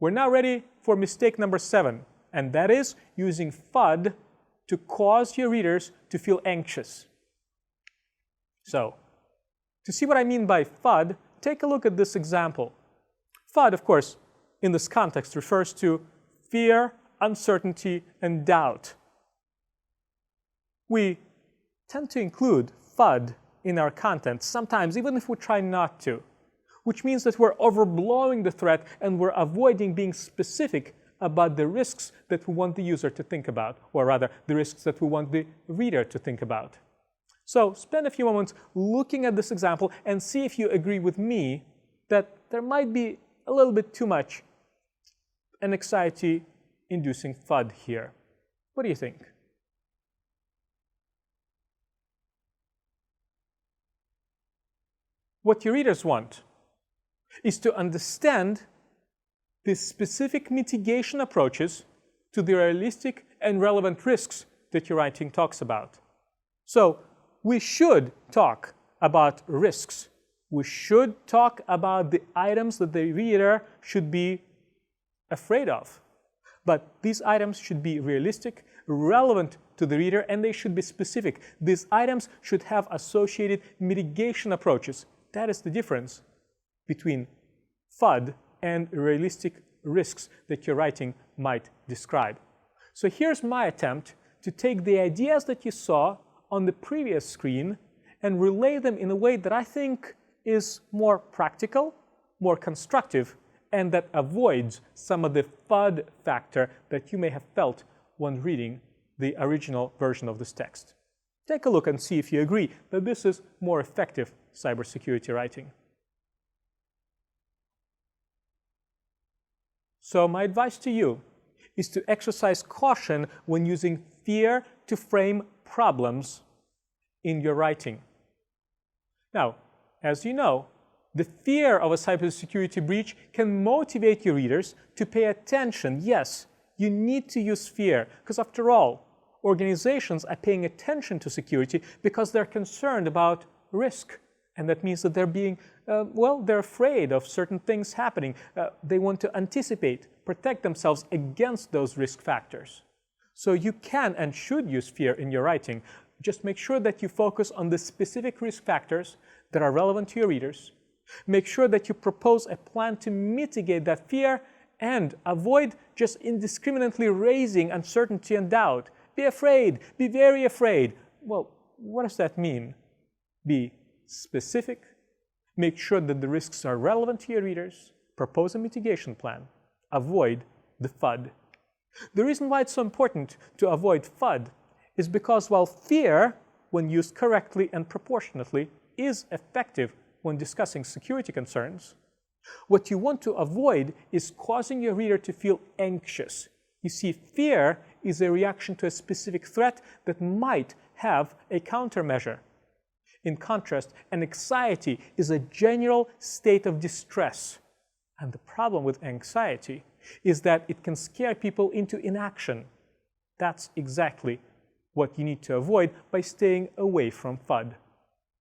We're now ready for mistake number 7, and that is using FUD to cause your readers to feel anxious. So, to see what I mean by FUD, take a look at this example. FUD, of course, in this context refers to fear, uncertainty, and doubt. We tend to include FUD in our content, sometimes even if we try not to, which means that we're overblowing the threat and we're avoiding being specific about the risks that we want the user to think about, or rather, the risks that we want the reader to think about. So spend a few moments looking at this example and see if you agree with me that there might be a little bit too much an anxiety-inducing FUD here. What do you think? What your readers want is to understand the specific mitigation approaches to the realistic and relevant risks that your writing talks about. So we should talk about risks. We should talk about the items that the reader should be afraid of. But these items should be realistic, relevant to the reader, and they should be specific. These items should have associated mitigation approaches. That is the difference between FUD and realistic risks that your writing might describe. So here's my attempt to take the ideas that you saw on the previous screen and relay them in a way that I think is more practical, more constructive, and that avoids some of the FUD factor that you may have felt when reading the original version of this text. Take a look and see if you agree that this is more effective cybersecurity writing. So my advice to you is to exercise caution when using fear to frame problems in your writing. Now, as you know, the fear of a cybersecurity breach can motivate your readers to pay attention. Yes, you need to use fear, because after all, organizations are paying attention to security because they're concerned about risk. And that means that they're being, they're afraid of certain things happening. They want to anticipate, protect themselves against those risk factors. So you can and should use fear in your writing. Just make sure that you focus on the specific risk factors that are relevant to your readers. Make sure that you propose a plan to mitigate that fear and avoid just indiscriminately raising uncertainty and doubt. Be afraid, be very afraid. Well, what does that mean? Be specific, make sure that the risks are relevant to your readers, propose a mitigation plan, avoid the FUD. The reason why it's so important to avoid FUD is because while fear, when used correctly and proportionately, is effective when discussing security concerns, what you want to avoid is causing your reader to feel anxious. You see, fear is a reaction to a specific threat that might have a countermeasure. In contrast, an anxiety is a general state of distress. And the problem with anxiety is that it can scare people into inaction. That's exactly what you need to avoid by staying away from FUD.